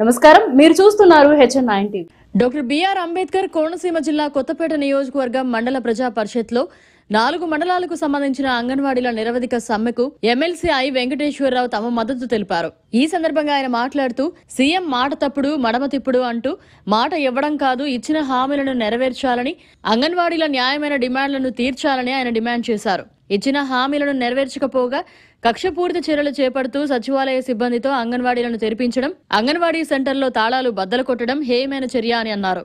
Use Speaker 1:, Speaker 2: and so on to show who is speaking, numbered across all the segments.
Speaker 1: నమస్కారం మీరు చూస్తున్నారు HN9 TV.
Speaker 2: Doctor B R Ambedkar Konaseema జిల్లా కొత్తపేట నియోజకవర్గం మండల ప్రజా పరిషత్లో 4 మండలాలకు సంబంధించిన అంగన్వాడీల నిరవధిక సమ్మెకు ఎమ్మెల్సీ ఐ వెంకటేశ్వరరావు తమ మద్దతు తెలిపారు. ఈ సందర్భంగా ఆయన మాట్లాడుతూ సీఎం మాట తప్పుడు మడమ తిప్పుడు అంటూ మాట ఇవ్వడం కాదు, ఇచ్చిన హామీలను నెరవేర్చాలని, అంగన్వాడీల న్యాయమైన డిమాండ్లను తీర్చాలని ఆయన డిమాండ్ చేశారు. ఇచ్చిన హామీలను నెరవేర్చకపోగా కక్షపూరిత చర్యలు చేపడుతూ సచివాలయ సిబ్బందితో అంగన్వాడీలను తెరిపించడం, అంగన్వాడీ సెంటర్లో తాళాలు బద్దలు కొట్టడం హేయమైన చర్య అని అన్నారు.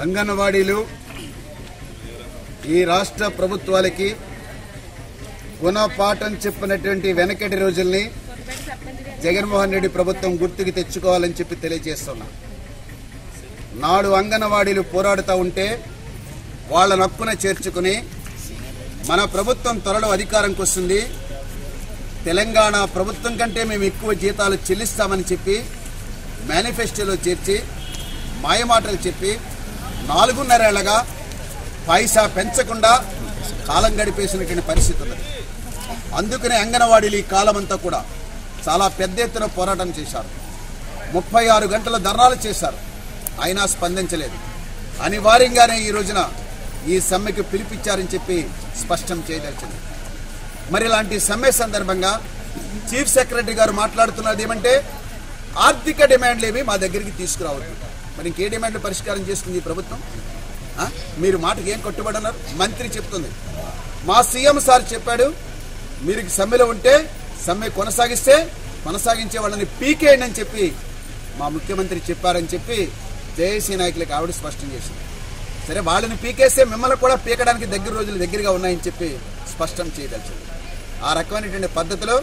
Speaker 3: అంగన్వాడీలు ఈ రాష్ట్ర ప్రభుత్వాలకి గుణపాఠం చెప్పినటువంటి వెనకటి రోజుల్ని జగన్మోహన్ రెడ్డి ప్రభుత్వం గుర్తుకు తెచ్చుకోవాలని చెప్పి తెలియజేస్తున్నా. నాడు అంగన్వాడీలు పోరాడుతూ ఉంటే వాళ్ళ హక్కున చేర్చుకుని మన ప్రభుత్వం త్వరలో అధికారంకి వస్తుంది, తెలంగాణ ప్రభుత్వం కంటే మేము ఎక్కువ జీతాలు చెల్లిస్తామని చెప్పి మేనిఫెస్టోలో చేర్చి మాయమాటలు చెప్పి 4.5 ఏళ్లగా పైసా పెంచకుండా కాలం గడిపేసినటువంటి పరిస్థితి ఉన్నది. అందుకనే అంగన్వాడీలు ఈ కాలమంతా కూడా చాలా పెద్ద ఎత్తున పోరాటం చేశారు. 36 గంటల ధర్నాలు చేశారు, అయినా స్పందించలేదు. అనివార్యంగానే ఈ రోజున ఈ సమ్మెకు పిలిపించారని చెప్పి స్పష్టం చేయదలిచింది. మరి ఇలాంటి సమ్మె సందర్భంగా చీఫ్ సెక్రటరీ గారు మాట్లాడుతున్నది ఏమంటే ఆర్థిక డిమాండ్లు ఏమి మా దగ్గరికి తీసుకురావద్దు. మరి ఇంకే డిమాండ్లు పరిష్కారం చేసుకుంది ఈ ప్రభుత్వం? మీరు మాటకి ఏం కట్టుబడన్నారు? మంత్రి చెప్తుంది, మా సీఎం సార్ చెప్పాడు, మీరు సమ్మెలో ఉంటే సమ్మె కొనసాగించే వాళ్ళని పీకేయండి అని చెప్పి మా ముఖ్యమంత్రి చెప్పారని చెప్పి జేఏసీ నాయకులకు ఆవిడ స్పష్టం చేసింది. సరే, వాళ్ళని పీకేస్తే మిమ్మల్ని కూడా పీకడానికి రోజులు దగ్గరగా ఉన్నాయని చెప్పి స్పష్టం చేయదలిచింది. ఆ రకమైనటువంటి పద్ధతిలో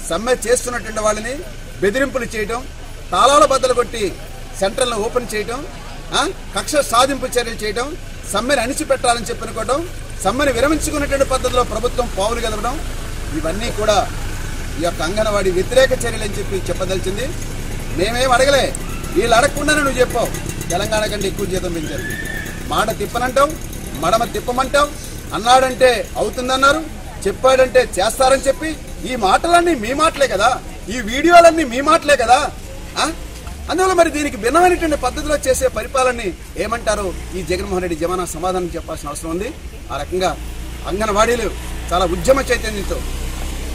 Speaker 3: సమ్మె చేస్తున్నటువంటి వాళ్ళని బెదిరింపులు చేయటం, తాళాల బద్దలు కొట్టి సెంటర్లను ఓపెన్ చేయటం, కక్ష సాధింపు చర్యలు చేయటం, సమ్మెను అణిచిపెట్టాలని చెప్పి అనుకోవడం, సమ్మెను విరమించుకున్నటువంటి పద్ధతిలో ప్రభుత్వం పావులు కదపడం, ఇవన్నీ కూడా ఈ యొక్క అంగన్వాడీ వ్యతిరేక చర్యలు అని చెప్పి చెప్పదలిచింది. మేమేం అడగలే, వీళ్ళు అడగకుండానే నువ్వు చెప్పావు తెలంగాణ కంటే ఎక్కువ జీతం పెంచారు. మాట తిప్పనంటావు, మడమ తిప్పమంటావు, అన్నాడంటే అవుతుందన్నారు, చెప్పాడంటే చేస్తారని చెప్పి ఈ మాటలన్నీ మీ మాటలే కదా, ఈ వీడియోలన్నీ మీ మాటలే కదా. అందువల్ల మరి దీనికి భిన్నమైనటువంటి పద్ధతిలో చేసే పరిపాలనని ఏమంటారు ఈ జగన్మోహన్ రెడ్డి జమానా సమాధానం చెప్పాల్సిన అవసరం ఉంది. ఆ రకంగా అంగన్వాడీలు చాలా ఉద్యమ చైతన్యంతో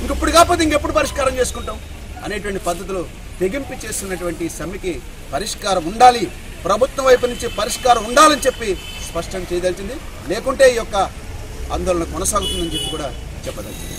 Speaker 3: ఇంకప్పుడు కాకపోతే ఇంకెప్పుడు పరిష్కారం చేసుకుంటాం అనేటువంటి పద్ధతులు తెగింపు చేస్తున్నటువంటి సమ్మెకి పరిష్కారం ఉండాలి, ప్రభుత్వం వైపు నుంచి పరిష్కారం ఉండాలని చెప్పి స్పష్టం చేయదలిచింది. లేకుంటే ఈ యొక్క ఆందోళన కొనసాగుతుందని చెప్పి కూడా చెప్పదలిచింది.